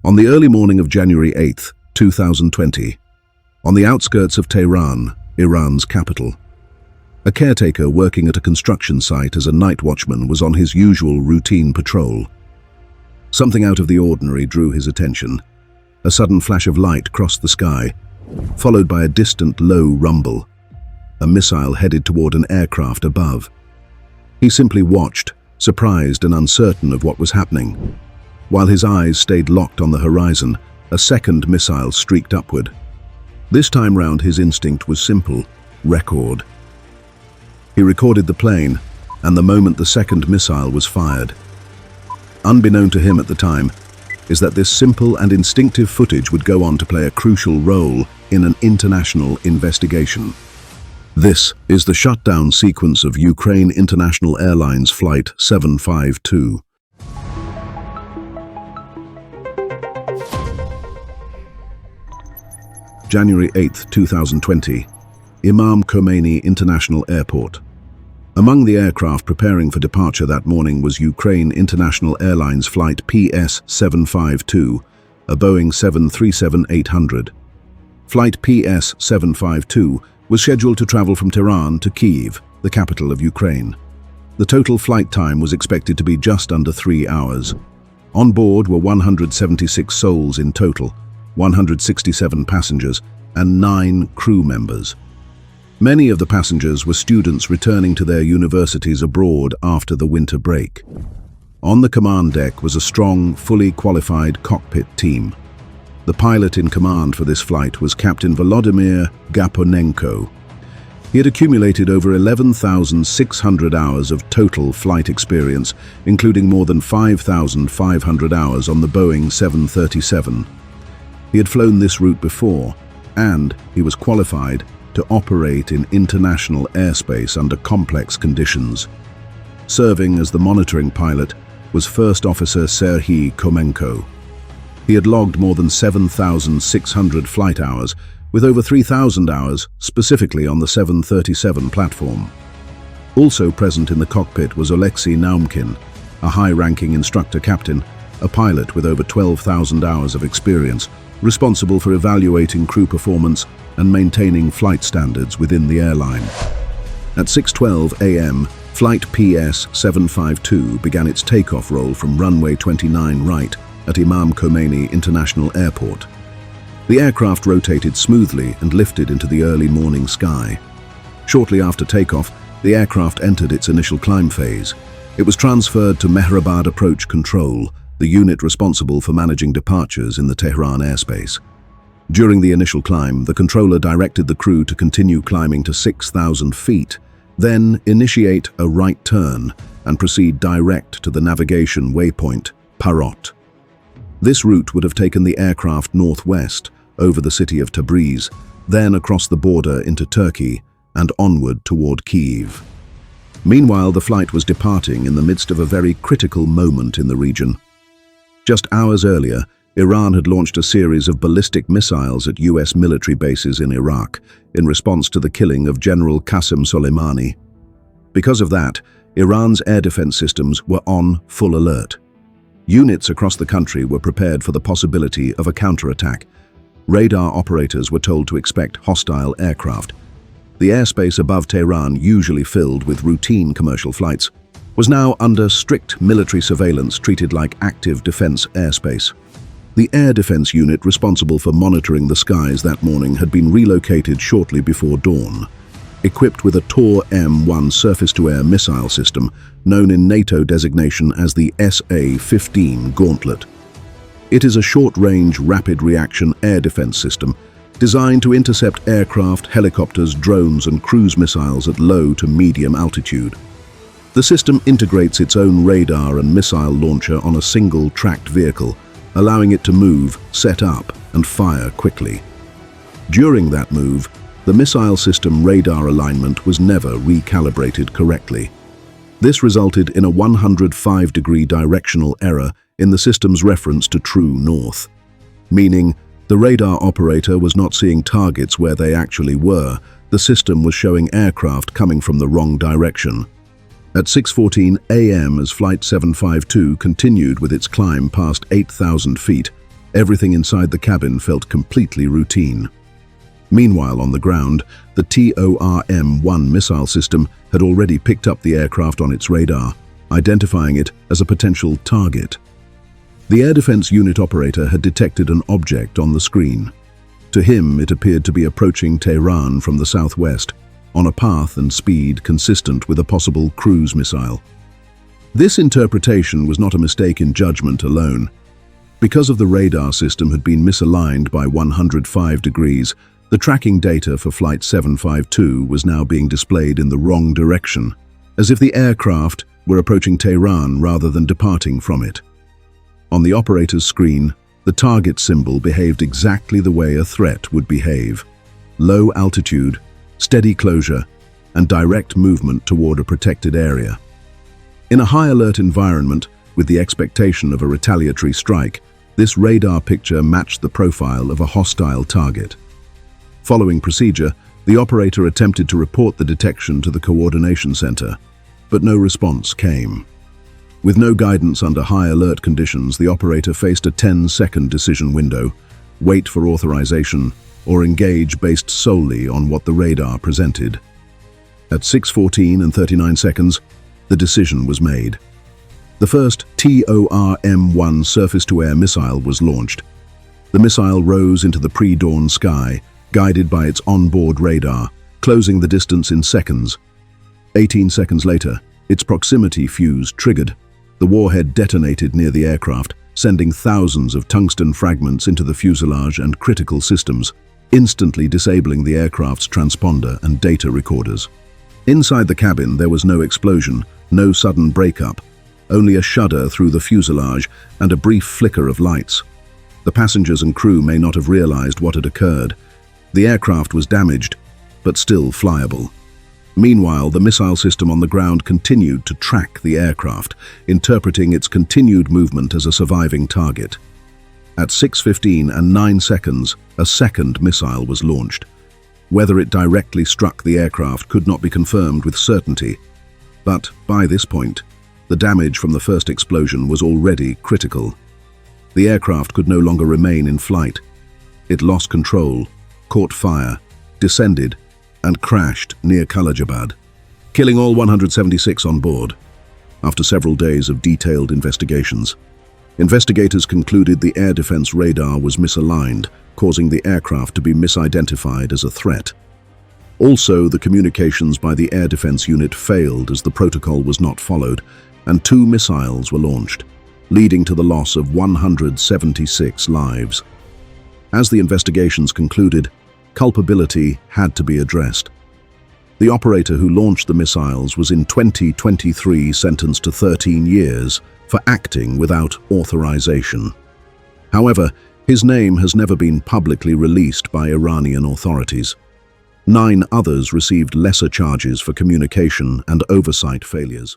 On the early morning of January 8, 2020, on the outskirts of Tehran, Iran's capital, a caretaker working at a construction site as a night watchman was on his usual routine patrol. Something out of the ordinary drew his attention. A sudden flash of light crossed the sky, followed by a distant low rumble. A missile headed toward an aircraft above. He simply watched, surprised and uncertain of what was happening. While his eyes stayed locked on the horizon, a second missile streaked upward. This time round his instinct was simple: record. He recorded the plane, and the moment the second missile was fired. Unbeknown to him at the time is that this simple and instinctive footage would go on to play a crucial role in an international investigation. This is the shutdown sequence of Ukraine International Airlines Flight 752. January 8, 2020, Imam Khomeini International Airport. Among the aircraft preparing for departure that morning was Ukraine International Airlines Flight PS752, a Boeing 737-800. Flight PS752 was scheduled to travel from Tehran to Kyiv, the capital of Ukraine. The total flight time was expected to be just under 3 hours. On board were 176 souls in total, 167 passengers, and 9 crew members. Many of the passengers were students returning to their universities abroad after the winter break. On the command deck was a strong, fully qualified cockpit team. The pilot in command for this flight was Captain Volodymyr Gaponenko. He had accumulated over 11,600 hours of total flight experience, including more than 5,500 hours on the Boeing 737. He had flown this route before, and he was qualified to operate in international airspace under complex conditions. Serving as the monitoring pilot was First Officer Serhiy Khomenko. He had logged more than 7,600 flight hours, with over 3,000 hours specifically on the 737 platform. Also present in the cockpit was Oleksiy Naumkin, a high-ranking instructor captain, a pilot with over 12,000 hours of experience, responsible for evaluating crew performance and maintaining flight standards within the airline. At 6:12 a.m., Flight PS752 began its takeoff roll from runway 29 right at Imam Khomeini International Airport. The aircraft rotated smoothly and lifted into the early morning sky. Shortly after takeoff, the aircraft entered its initial climb phase. It was transferred to Mehrabad Approach Control, the unit responsible for managing departures in the Tehran airspace. During the initial climb, the controller directed the crew to continue climbing to 6,000 feet, then initiate a right turn and proceed direct to the navigation waypoint, Parot. This route would have taken the aircraft northwest, over the city of Tabriz, then across the border into Turkey, and onward toward Kyiv. Meanwhile, the flight was departing in the midst of a very critical moment in the region. Just hours earlier, Iran had launched a series of ballistic missiles at US military bases in Iraq in response to the killing of General Qasem Soleimani. Because of that, Iran's air defense systems were on full alert. Units across the country were prepared for the possibility of a counterattack. Radar operators were told to expect hostile aircraft. The airspace above Tehran, usually filled with routine commercial flights, was now under strict military surveillance, treated like active defense airspace. The air defense unit responsible for monitoring the skies that morning had been relocated shortly before dawn. Equipped with a Tor M1 surface-to-air missile system, known in NATO designation as the SA-15 Gauntlet. It is a short-range, rapid-reaction air defense system designed to intercept aircraft, helicopters, drones, and cruise missiles at low to medium altitude. The system integrates its own radar and missile launcher on a single tracked vehicle, allowing it to move, set up, and fire quickly. During that move, the missile system radar alignment was never recalibrated correctly. This resulted in a 105-degree directional error in the system's reference to true north, meaning the radar operator was not seeing targets where they actually were. The system was showing aircraft coming from the wrong direction. At 6:14 a.m. as Flight 752 continued with its climb past 8,000 feet, Everything inside the cabin felt completely routine. Meanwhile, on the ground, the TORM-1 missile system had already picked up the aircraft on its radar, identifying it as a potential target. The air defense unit operator had detected an object on the screen. To him, it appeared to be approaching Tehran from the southwest, on a path and speed consistent with a possible cruise missile. This interpretation was not a mistake in judgment alone. Because of the radar system had been misaligned by 105 degrees, the tracking data for Flight 752 was now being displayed in the wrong direction, as if the aircraft were approaching Tehran rather than departing from it. On the operator's screen, the target symbol behaved exactly the way a threat would behave. Low altitude, steady closure, and direct movement toward a protected area. In a high-alert environment, with the expectation of a retaliatory strike, this radar picture matched the profile of a hostile target. Following procedure, the operator attempted to report the detection to the coordination center, but no response came. With no guidance under high-alert conditions, the operator faced a 10-second decision window: wait for authorization or engage based solely on what the radar presented. At 6:14 and 39 seconds, the decision was made. The first TORM-1 surface-to-air missile was launched. The missile rose into the pre-dawn sky, guided by its onboard radar, closing the distance in seconds. 18 seconds later, its proximity fuse triggered. The warhead detonated near the aircraft, sending thousands of tungsten fragments into the fuselage and critical systems, instantly disabling the aircraft's transponder and data recorders. Inside the cabin, there was no explosion, no sudden breakup, only a shudder through the fuselage and a brief flicker of lights. The passengers and crew may not have realized what had occurred. The aircraft was damaged, but still flyable. Meanwhile, the missile system on the ground continued to track the aircraft, interpreting its continued movement as a surviving target. At 6:15 and 9 seconds, a second missile was launched. Whether it directly struck the aircraft could not be confirmed with certainty, but by this point, the damage from the first explosion was already critical. The aircraft could no longer remain in flight. It lost control, caught fire, descended, and crashed near Khalilabad, killing all 176 on board. After several days of detailed investigations, investigators concluded the air defense radar was misaligned, causing the aircraft to be misidentified as a threat. Also, the communications by the air defense unit failed as the protocol was not followed, and 2 missiles were launched, leading to the loss of 176 lives. As the investigations concluded, culpability had to be addressed. The operator who launched the missiles was in 2023 sentenced to 13 years for acting without authorization. However, his name has never been publicly released by Iranian authorities. 9 others received lesser charges for communication and oversight failures.